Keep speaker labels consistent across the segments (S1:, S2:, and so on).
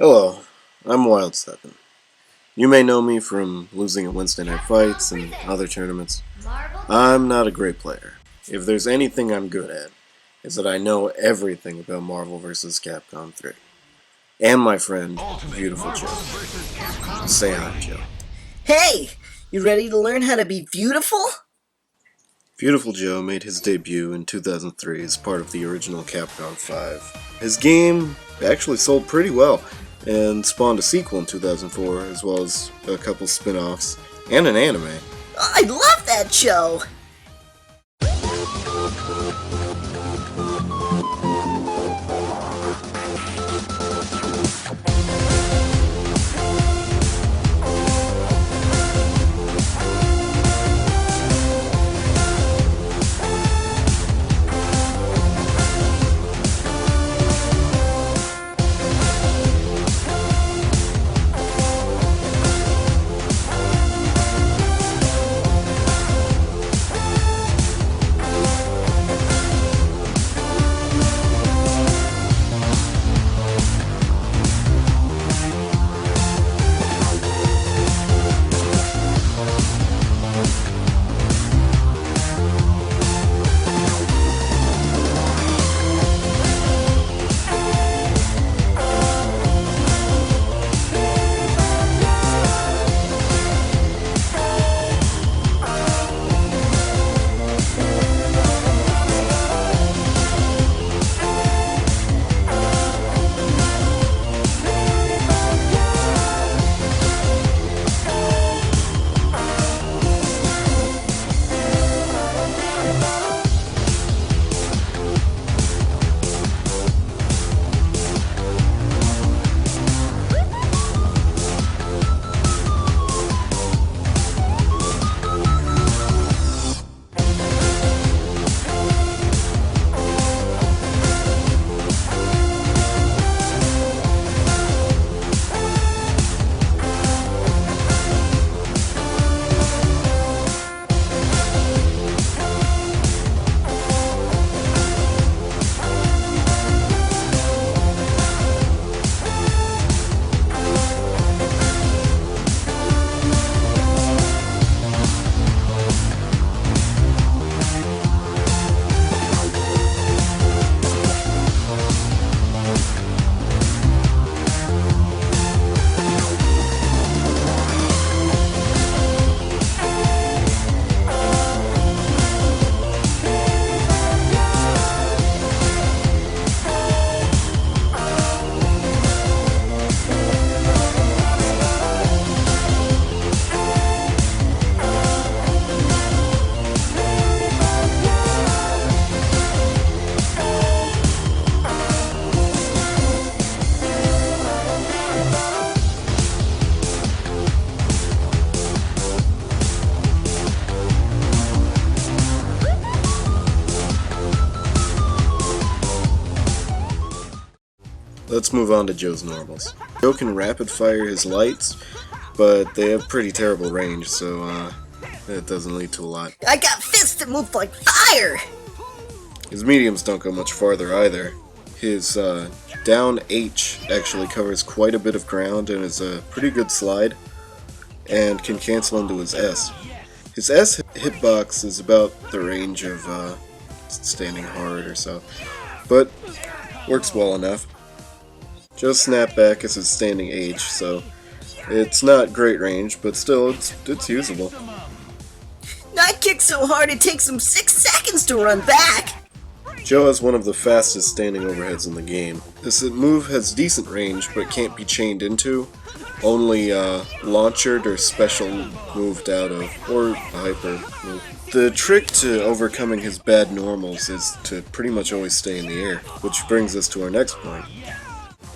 S1: Hello, I'm Wild7. You may know me from losing at Wednesday Night Fights and other tournaments. I'm not a great player. If there's anything I'm good at, is that I know everything about Marvel vs. Capcom 3. And my friend, Viewtiful Joe. Say hi, Joe.
S2: Hey! You ready to learn how to be beautiful?
S1: Viewtiful Joe made his debut in 2003 as part of the original Capcom 5. His game actually sold pretty well, and spawned a sequel in 2004, as well as a couple spin-offs, and an anime.
S2: Oh, I love that show!
S1: Let's move on to Joe's normals. Joe can rapid fire his lights, but they have pretty terrible range, so that doesn't lead to a lot.
S2: I got fists that move like fire!
S1: His mediums don't go much farther either. His down H actually covers quite a bit of ground and is a pretty good slide, and can cancel into his S. His S hitbox is about the range of standing hard or so, but works well enough. Joe's snapback is his standing H, so it's not great range, but still it's usable.
S2: I kick so hard it takes him 6 seconds to run back!
S1: Joe has one of the fastest standing overheads in the game. This move has decent range, but can't be chained into, only launched or special moved out of, or a hyper move. The trick to overcoming his bad normals is to pretty much always stay in the air, which brings us to our next point.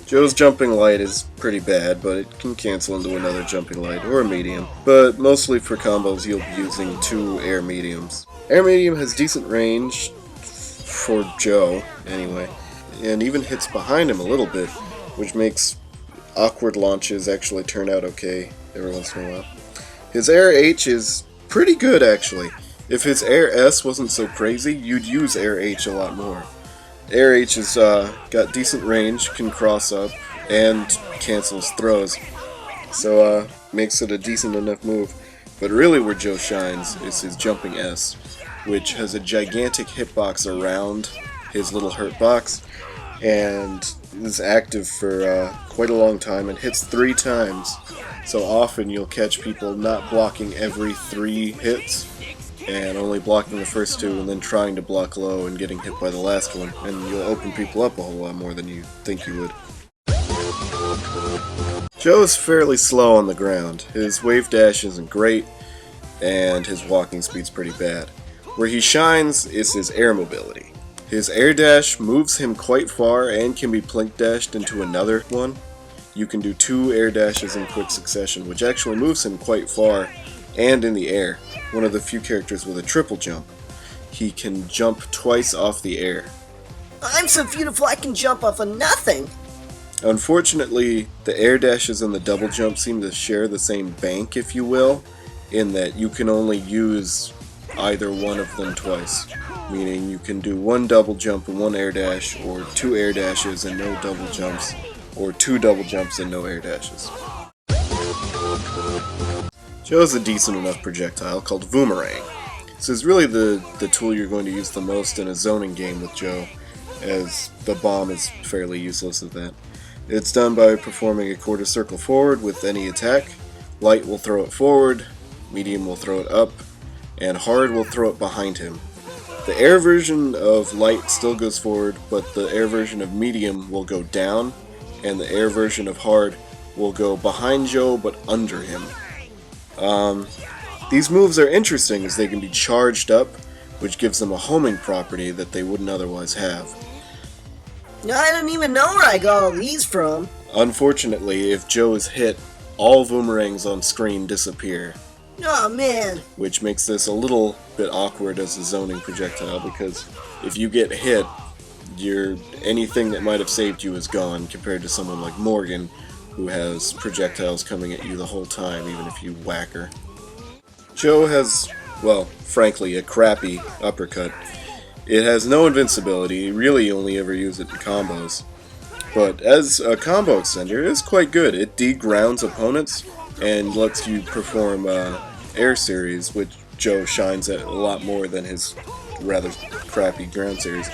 S1: Joe's jumping light is pretty bad, but it can cancel into another jumping light or a medium, but mostly for combos you'll be using 2 air mediums. Air medium has decent range, for Joe anyway, and even hits behind him a little bit, which makes awkward launches actually turn out okay every once in a while. His air H is pretty good actually. If his Air S wasn't so crazy, you'd use Air H a lot more. Air H has got decent range, can cross up, and cancels throws. So makes it a decent enough move. But really where Joe shines is his jumping S, which has a gigantic hitbox around his little hurt box, and is active for quite a long time and hits 3 times. So often you'll catch people not blocking every 3 hits and only blocking the first 2 and then trying to block low and getting hit by the last one, and you'll open people up a whole lot more than you think you would. Joe is fairly slow on the ground. His wave dash isn't great, and his walking speed's pretty bad. Where he shines is his air mobility. His air dash moves him quite far and can be plink dashed into another one. You can do 2 air dashes in quick succession, which actually moves him quite far and in the air. One of the few characters with a triple jump. He can jump twice off the air.
S2: I'm so beautiful I can jump off of nothing.
S1: Unfortunately, the air dashes and the double jump seem to share the same bank, if you will, in that you can only use either one of them twice. Meaning you can do 1 double jump and 1 air dash, or 2 air dashes and no double jumps, or 2 double jumps and no air dashes. Joe's a decent enough projectile called Boomerang. This is really the tool you're going to use the most in a zoning game with Joe, as the bomb is fairly useless at that. It's done by performing a quarter circle forward with any attack. Light will throw it forward, medium will throw it up, and hard will throw it behind him. The air version of light still goes forward, but the air version of medium will go down, and the air version of hard will go behind Joe but under him. These moves are interesting as they can be charged up, which gives them a homing property that they wouldn't otherwise have.
S2: I don't even know where I got all these from.
S1: Unfortunately, if Joe is hit, all boomerangs on screen disappear.
S2: Oh man.
S1: Which makes this a little bit awkward as a zoning projectile, because if you get hit, anything that might have saved you is gone, compared to someone like Morgan, who has projectiles coming at you the whole time, even if you whack her. Joe has, well, frankly, a crappy uppercut. It has no invincibility, you really only ever use it in combos. But as a combo extender, it is quite good. It degrounds opponents and lets you perform air series, which Joe shines at a lot more than his rather crappy ground series.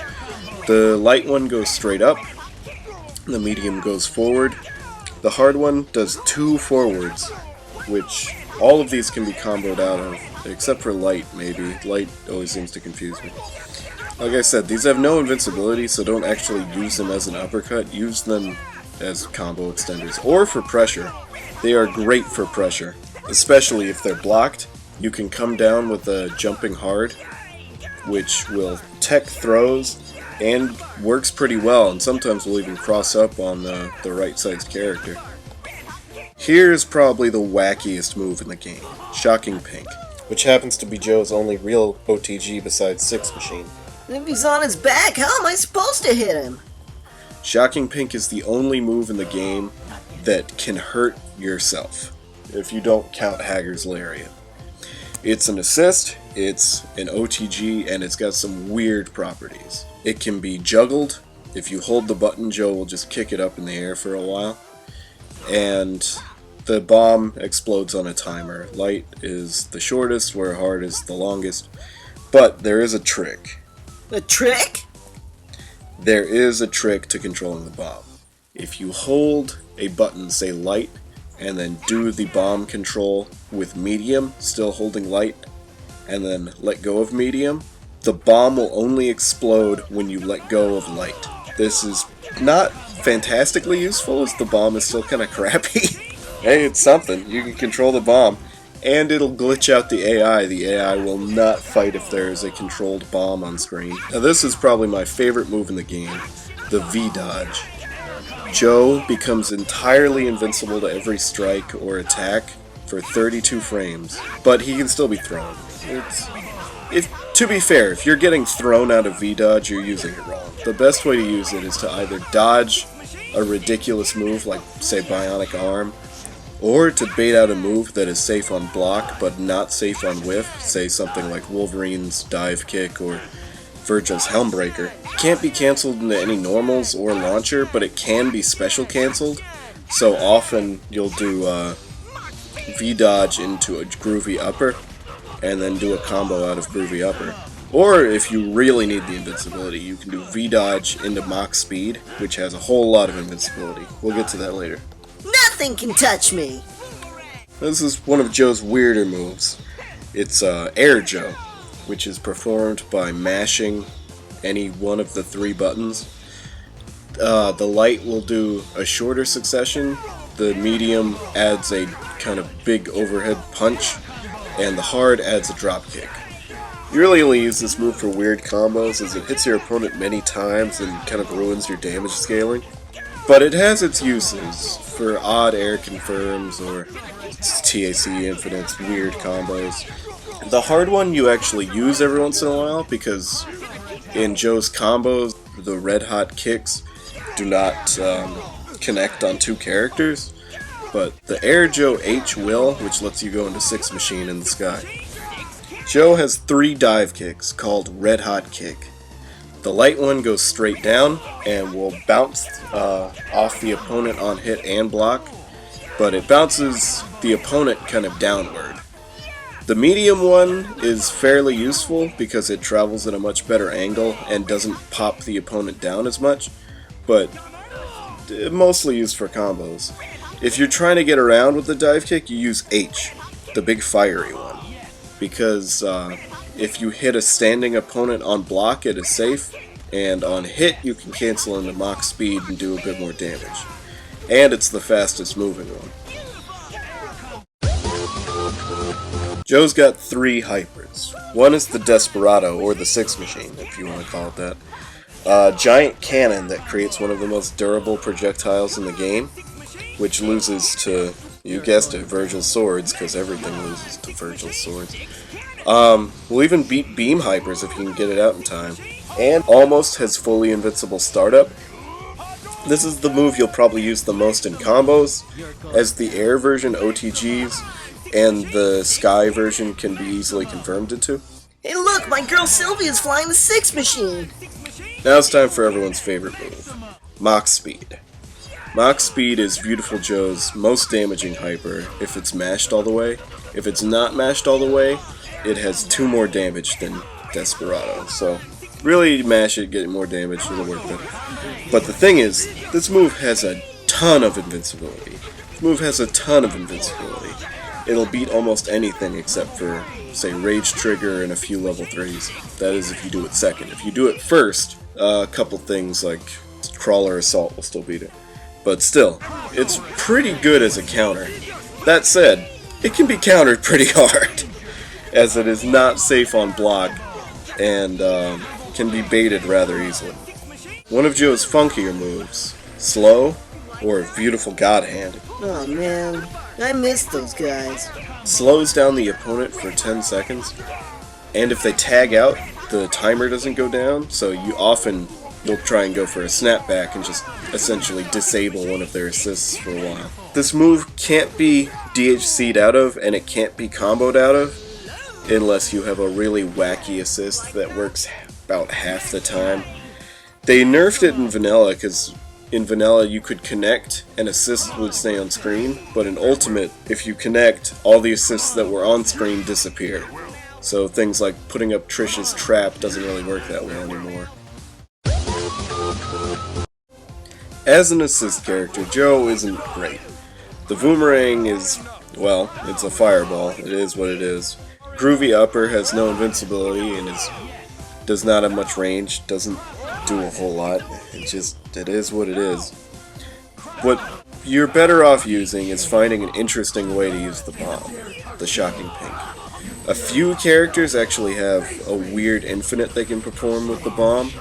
S1: The light one goes straight up, the medium goes forward, the hard one does 2 forwards, which all of these can be comboed out of, except for light maybe. Light always seems to confuse me. Like I said, these have no invincibility, so don't actually use them as an uppercut. Use them as combo extenders, or for pressure. They are great for pressure, especially if they're blocked. You can come down with a jumping hard, which will tech throws and works pretty well, and sometimes will even cross up on the right side's character. Here's probably the wackiest move in the game, Shocking Pink, which happens to be Joe's only real OTG besides Six Machine.
S2: If he's on his back, how am I supposed to hit him?
S1: Shocking Pink is the only move in the game that can hurt yourself, if you don't count Hagger's Lariat. It's an assist, it's an OTG, and it's got some weird properties. It can be juggled. If you hold the button, Joe will just kick it up in the air for a while. And the bomb explodes on a timer. Light is the shortest, where hard is the longest. But there is a trick.
S2: A trick?
S1: There is a trick to controlling the bomb. If you hold a button, say light, and then do the bomb control with medium, still holding light, and then let go of medium, the bomb will only explode when you let go of light. This is not fantastically useful, as the bomb is still kind of crappy. Hey, it's something. You can control the bomb. And it'll glitch out the AI. The AI will not fight if there is a controlled bomb on screen. Now this is probably my favorite move in the game, the V-dodge. Joe becomes entirely invincible to every strike or attack for 32 frames, but he can still be thrown. To be fair, if you're getting thrown out of V-dodge, you're using it wrong. The best way to use it is to either dodge a ridiculous move like, say, Bionic Arm, or to bait out a move that is safe on block but not safe on whiff, say something like Wolverine's Dive Kick or Virgil's Helmbreaker. It can't be cancelled into any normals or launcher, but it can be special cancelled, So often you'll do V-dodge into a groovy upper, and then do a combo out of groovy upper. Or if you really need the invincibility, you can do V-dodge into Mach Speed, which has a whole lot of invincibility. We'll get to that later.
S2: Nothing can touch me.
S1: This is one of Joe's weirder moves. It's Air Joe, which is performed by mashing any one of the 3 buttons. The light will do a shorter succession, the medium adds a kind of big overhead punch, and the hard adds a drop kick. You really only use this move for weird combos as it hits your opponent many times and kind of ruins your damage scaling. But it has its uses for odd air confirms or TAC infinites, weird combos. The hard one you actually use every once in a while because in Joe's combos, the red hot kicks do not connect on 2 characters, but the Air Joe H will, which lets you go into 6 machine in the sky. Joe has 3 dive kicks called Red Hot Kick. The light one goes straight down and will bounce off the opponent on hit and block, but it bounces the opponent kind of downward. The medium one is fairly useful because it travels at a much better angle and doesn't pop the opponent down as much, but mostly used for combos. If you're trying to get around with the dive kick, you use H, the big fiery one, because if you hit a standing opponent on block, it is safe, and on hit you can cancel into Mach Speed and do a bit more damage. And it's the fastest moving one. Joe's got 3 hypers. One is the Desperado, or the 6 machine, if you want to call it that. A giant cannon that creates one of the most durable projectiles in the game, which loses to, you guessed it, Virgil's swords, because everything loses to Virgil's swords. We'll even beat beam hypers if you can get it out in time. And almost has fully invincible startup. This is the move you'll probably use the most in combos, as the air version OTGs and the sky version can be easily confirmed into.
S2: Hey look, my girl Sylvia's flying the 6 machine.
S1: Now it's time for everyone's favorite move, Mach Speed. Mach Speed is Viewtiful Joe's most damaging hyper if it's mashed all the way. If it's not mashed all the way, it has 2 more damage than Desperado. So really mash it, get more damage, it'll work better. But the thing is, this move has a ton of invincibility. This move has a ton of invincibility. It'll beat almost anything except for, say, Rage Trigger and a few level 3s. That is if you do it second. If you do it first, a couple things like Crawler Assault will still beat it. But still, it's pretty good as a counter. That said, it can be countered pretty hard, as it is not safe on block and can be baited rather easily. One of Joe's funkier moves, Slow, or Viewtiful God Hand.
S2: Oh man, I miss those guys.
S1: Slows down the opponent for 10 seconds, and if they tag out, the timer doesn't go down, so you'll try and go for a snapback and just essentially disable one of their assists for a while. This move can't be DHC'd out of, and it can't be comboed out of, unless you have a really wacky assist that works about half the time. They nerfed it in vanilla, because in vanilla you could connect and assist would stay on screen, but in Ultimate, if you connect, all the assists that were on screen disappear. So things like putting up Trish's trap doesn't really work that well anymore. As an assist character, Joe isn't great. The Boomerang is, well, it's a fireball. It is what it is. Groovy Upper has no invincibility and does not have much range, doesn't do a whole lot. It is what it is. What you're better off using is finding an interesting way to use the bomb, the Shocking Pink. A few characters actually have a weird infinite they can perform with the bomb,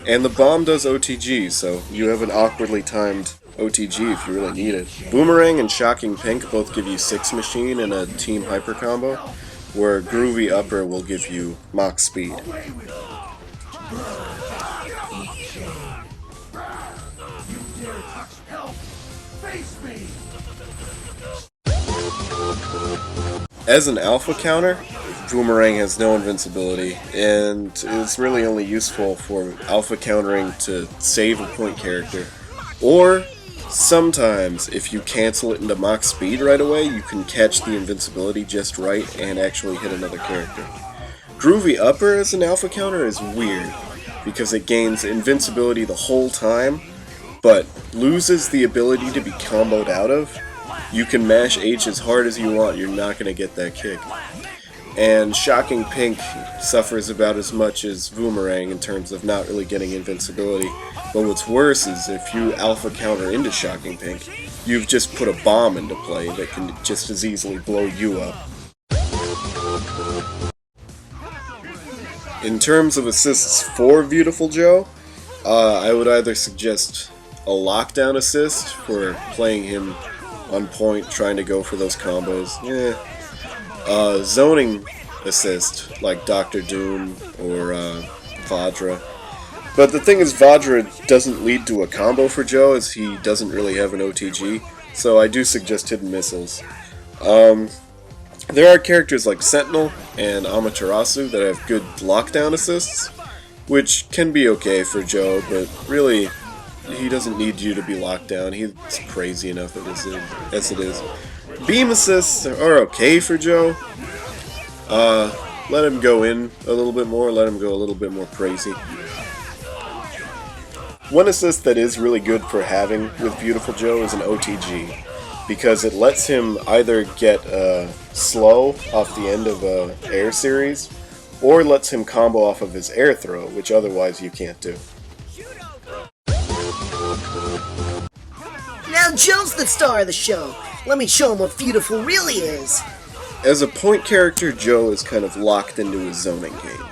S1: and the bomb does OTG, so you have an awkwardly timed OTG if you really need it. Boomerang and Shocking Pink both give you 6 machine in a team hyper combo, where Groovy Upper will give you Mach Speed. As an alpha counter, Boomerang has no invincibility, and is really only useful for alpha countering to save a point character, or Sometimes, if you cancel it into Mach speed right away, you can catch the invincibility just right and actually hit another character. Groovy Upper as an alpha counter is weird, because it gains invincibility the whole time, but loses the ability to be comboed out of. You can mash H as hard as you want, you're not going to get that kick. And Shocking Pink suffers about as much as Boomerang in terms of not really getting invincibility. But what's worse is if you alpha counter into Shocking Pink, you've just put a bomb into play that can just as easily blow you up. In terms of assists for Viewtiful Joe, I would either suggest a lockdown assist for playing him on point, trying to go for those combos. Zoning assist, like Dr. Doom or Vajra. But the thing is, Vajra doesn't lead to a combo for Joe, as he doesn't really have an OTG, so I do suggest hidden missiles. There are characters like Sentinel and Amaterasu that have good lockdown assists, which can be okay for Joe, but really, he doesn't need you to be locked down. He's crazy enough as it is. Beam assists are okay for Joe. Let him go in a little bit more, let him go a little bit more crazy. One assist that is really good for having with Viewtiful Joe is an OTG, because it lets him either get slow off the end of a air series, or lets him combo off of his air throw, which otherwise you can't do.
S2: Now Joe's the star of the show. Let me show him what Viewtiful really is.
S1: As a point character, Joe is kind of locked into his zoning game.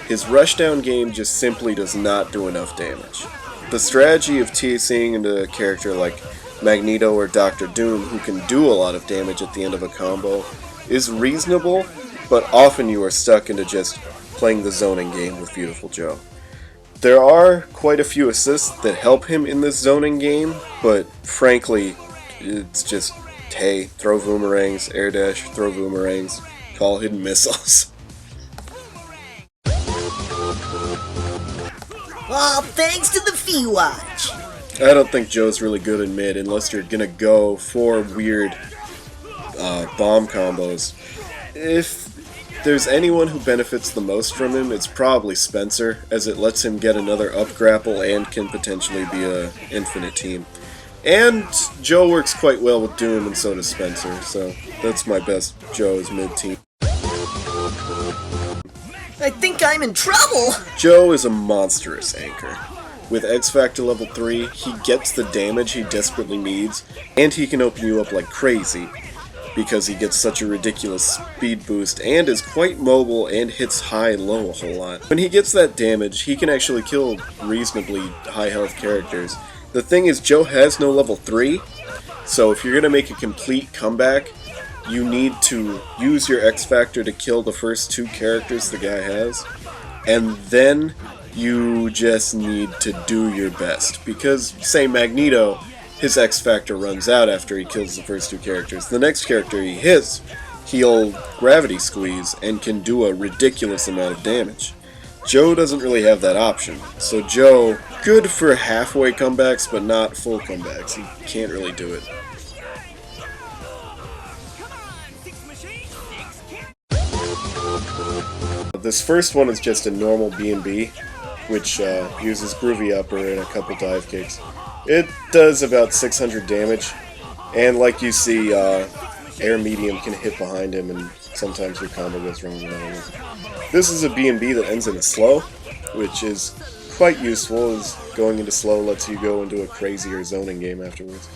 S1: His rushdown game just simply does not do enough damage. The strategy of TCing into a character like Magneto or Dr. Doom, who can do a lot of damage at the end of a combo, is reasonable, but often you are stuck into just playing the zoning game with Viewtiful Joe. There are quite a few assists that help him in this zoning game, but frankly, it's just, hey, throw boomerangs, air dash, throw boomerangs, call hidden missiles.
S2: All thanks to the Watch.
S1: I don't think Joe's really good in mid unless you're gonna go for weird bomb combos. If there's anyone who benefits the most from him, it's probably Spencer, as it lets him get another up grapple and can potentially be an infinite team. And Joe works quite well with Doom, and so does Spencer, so that's my best Joe's mid team.
S2: I think I'm in trouble!
S1: Joe is a monstrous anchor. With X Factor level 3, he gets the damage he desperately needs, and he can open you up like crazy, because he gets such a ridiculous speed boost and is quite mobile and hits high and low a whole lot. When he gets that damage, he can actually kill reasonably high health characters. The thing is, Joe has no level 3, so if you're going to make a complete comeback, you need to use your X Factor to kill the first 2 characters the guy has, and then you just need to do your best. Because, say Magneto, his X Factor runs out after he kills the first 2 characters. The next character he hits, he'll gravity squeeze and can do a ridiculous amount of damage. Joe doesn't really have that option, so Joe, good for halfway comebacks, but not full comebacks. He can't really do it. This first one is just a normal B&B, which uses Groovy Upper and a couple dive kicks. It does about 600 damage, and like you see, Air Medium can hit behind him, and sometimes your combo goes wrong. This is a B&B that ends in a slow, which is quite useful, as going into slow lets you go into a crazier zoning game afterwards.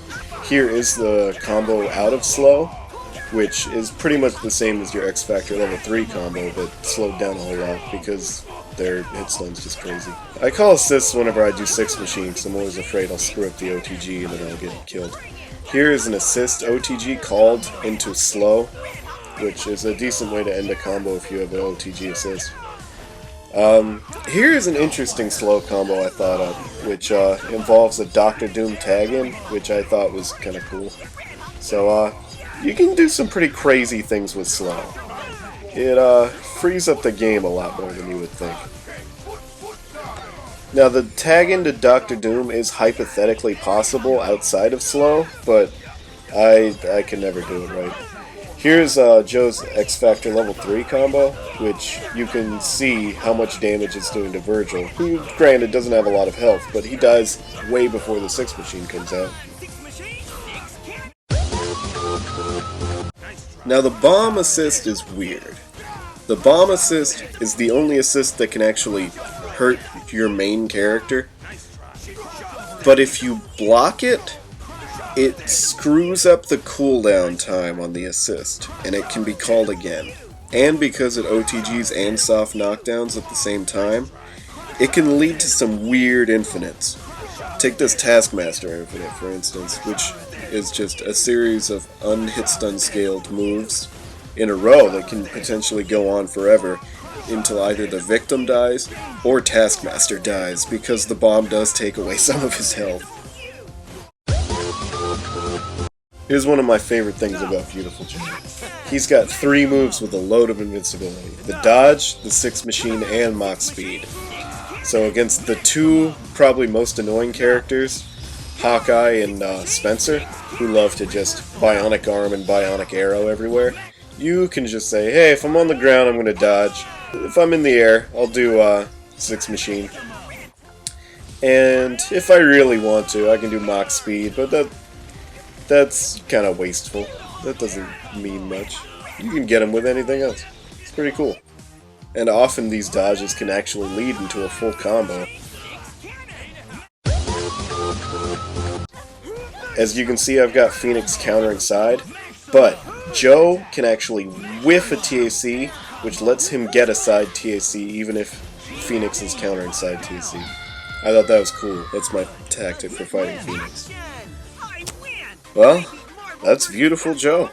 S1: Here is the combo out of slow, which is pretty much the same as your X Factor level 3 combo, but slowed down a whole lot, because their hit stun's just crazy. I call assists whenever I do 6 machines, so I'm always afraid I'll screw up the OTG and then I'll get killed. Here is an assist OTG called into slow, which is a decent way to end a combo if you have an OTG assist. Here is an interesting slow combo I thought of, which involves a Dr. Doom tag-in, which I thought was kind of cool. So, you can do some pretty crazy things with slow. It frees up the game a lot more than you would think. Now the tag into Dr. Doom is hypothetically possible outside of slow, but I can never do it right. Here's Joe's X Factor level 3 combo, which you can see how much damage it's doing to Virgil, who granted doesn't have a lot of health, but he dies way before the 6 machine comes out. Now the bomb assist is weird. The bomb assist is the only assist that can actually hurt your main character, but if you block it, it screws up the cooldown time on the assist, and it can be called again. And because it OTGs and soft knockdowns at the same time, it can lead to some weird infinites. Take this Taskmaster infinite, for instance, which is just a series of unhit-stun scaled moves in a row that can potentially go on forever until either the victim dies or Taskmaster dies, because the bomb does take away some of his health. Here's one of my favorite things about Viewtiful Joe. He's got 3 moves with a load of invincibility. The dodge, the 6 machine, and Mach speed. So against the 2 probably most annoying characters, Hawkeye and Spencer, who love to just bionic arm and bionic arrow everywhere, you can just say, hey, if I'm on the ground I'm going to dodge. If I'm in the air, I'll do 6 machine. And if I really want to, I can do Mach speed, but that's kind of wasteful. That doesn't mean much. You can get him with anything else. It's pretty cool. And often these dodges can actually lead into a full combo. As you can see, I've got Phoenix countering side, but Joe can actually whiff a TAC, which lets him get a side TAC even if Phoenix is countering side TAC. I thought that was cool. That's my tactic for fighting Phoenix. Well, that's Viewtiful Joe.